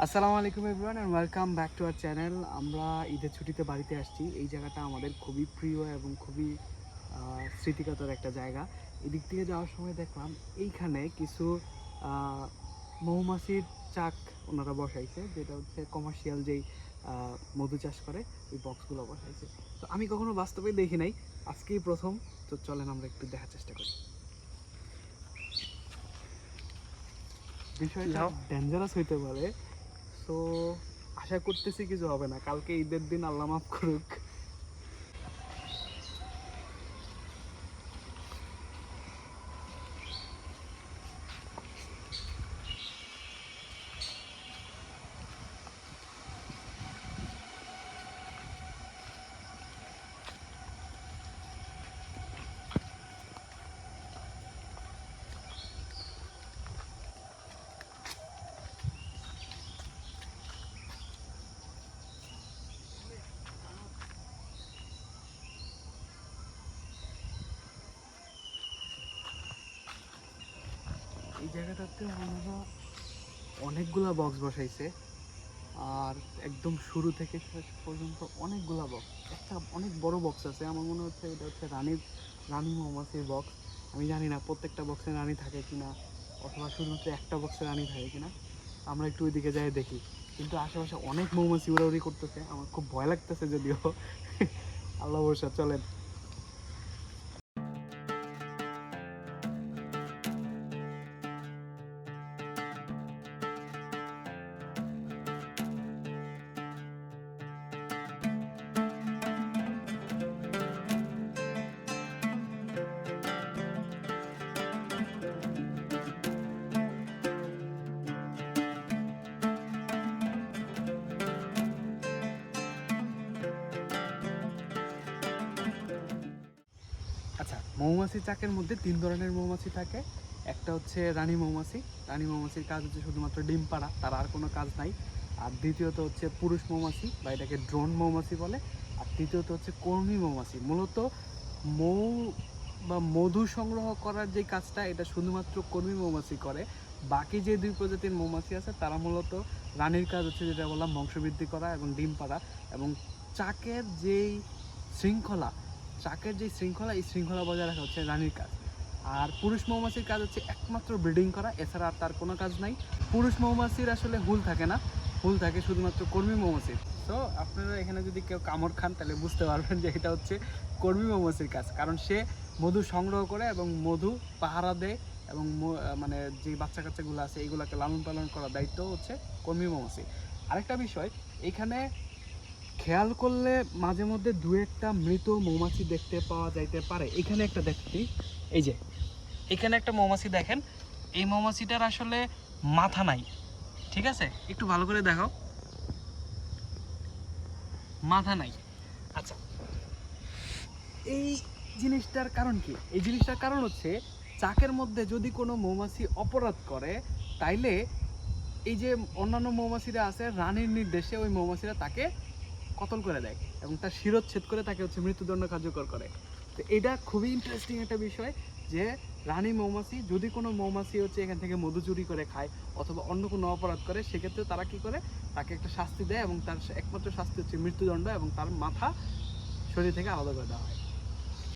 আসসালামু আলাইকুম everyone and welcome back to our channel. আমরা ঈদের ছুটিতে বাড়িতে আসছি। এই জায়গাটা আমাদের খুবই প্রিয় এবং খুবই স্মৃতিকাতর একটা জায়গা। এদিক থেকে যাওয়ার সময় দেখলাম এইখানে কিছু আহ, মৌমাছির চাক ওনারা বসাইছে, যেটা হচ্ছে কমার্শিয়াল যেই মধু চাষ করে ওই বক্সগুলো বসাইছে। তো আমি কখনো বাস্তবে দেখি নাই, আজকেই প্রথম। তো চলেন আমরা একটু দেখার চেষ্টা করি। বিষয়টা ডেঞ্জারাস হইতে পারে, তো আশা করতেছি কিছু হবে না। কালকে ঈদের দিন, আল্লাহ মাফ করুক। এই জায়গাটাতে ওনারা অনেকগুলা বক্স বসাইছে, আর একদম শুরু থেকে শেষ পর্যন্ত অনেকগুলা বক্স। একটা অনেক বড় বক্স আছে, আমার মনে হচ্ছে এটা হচ্ছে রানী মৌমাছির বক্স। আমি জানি না প্রত্যেকটা বক্সে রানী থাকে কিনা, অথবা শুধুমাত্র একটা বক্সে রানী থাকে কিনা। আমরা একটু ওইদিকে যাই দেখি। কিন্তু আশেপাশে অনেক মৌমাছি উড়াউড়ি করতেছে, আমার খুব ভয় লাগতেছে যদিও। আল্লাহ ভরসা, চলেন। আচ্ছা, মৌমাছি চাকের মধ্যে তিন ধরনের মৌমাছি থাকে। একটা হচ্ছে রানী মৌমাছি। রানী মৌমাছির কাজ হচ্ছে শুধুমাত্র ডিম পাড়া, তার আর কোনো কাজ নাই। আর দ্বিতীয়ত হচ্ছে পুরুষ মৌমাছি, বা এটাকে ড্রোন মৌমাছি বলে। আর তৃতীয়ত হচ্ছে কর্মী মৌমাছি। মূলত মৌ বা মধু সংগ্রহ করার যে কাজটা, এটা শুধুমাত্র কর্মী মৌমাছি করে। বাকি যে দুই প্রজাতির মৌমাছি আছে তারা মূলত রানীর কাজ হচ্ছে, যেটা বললাম, বংশবৃদ্ধি করা এবং ডিম পাড়া। এবং চাকের যেই শৃঙ্খলা এই শৃঙ্খলা বজায় রাখা হচ্ছে রানীর কাজ। আর পুরুষ মৌমাছির কাজ হচ্ছে একমাত্র ব্রিডিং করা, এছাড়া আর তার কোনো কাজ নাই। পুরুষ মৌমাছির আসলে হুল থাকে না, হুল থাকে শুধুমাত্র কর্মী মৌমাছির। তো আপনারা এখানে যদি কেউ কামড় খান তাহলে বুঝতে পারবেন যে এটা হচ্ছে কর্মী মৌমাছির কাজ, কারণ সে মধু সংগ্রহ করে এবং মধু পাহারা দেয়, এবং মানে যে বাচ্চা কাচ্চাগুলো আছে এইগুলোকে লালন পালন করার দায়িত্ব হচ্ছে কর্মী মৌমাছি। আরেকটা বিষয়, এখানে খেয়াল করলে মাঝে মধ্যে দু একটা মৃত মৌমাছি দেখতে পাওয়া যাইতে পারে। এখানে একটা দেখছি, এই যে এখানে একটা মৌমাছি দেখেন, এই মৌমাছিটার আসলে মাথা নাই। ঠিক আছে, একটু ভালো করে দেখো, মাথা নাই। আচ্ছা, এই জিনিসটার কারণ কি? এই জিনিসটার কারণ হচ্ছে, চাকের মধ্যে যদি কোনো মৌমাছি অপরাধ করে, তাইলে এই যে অন্যান্য মৌমাছিরা আছে, রানীর নির্দেশে ওই মৌমাছিরা তাকে কতল করে দেয় এবং তার শিরচ্ছেদ করে তাকে হচ্ছে মৃত্যুদণ্ড কার্যকর করে। তো এটা খুবই ইন্টারেস্টিং একটা বিষয়, যে রানী মৌমাছি যদি কোনো মৌমাছি হচ্ছে এখান থেকে মধু চুরি করে খায় অথবা অন্য কোনো অপরাধ করে, সেক্ষেত্রে তারা কি করে, তাকে একটা শাস্তি দেয়, এবং তার একমাত্র শাস্তি হচ্ছে মৃত্যুদণ্ড, এবং তার মাথা শরীর থেকে আলাদা করে দেওয়া হয়।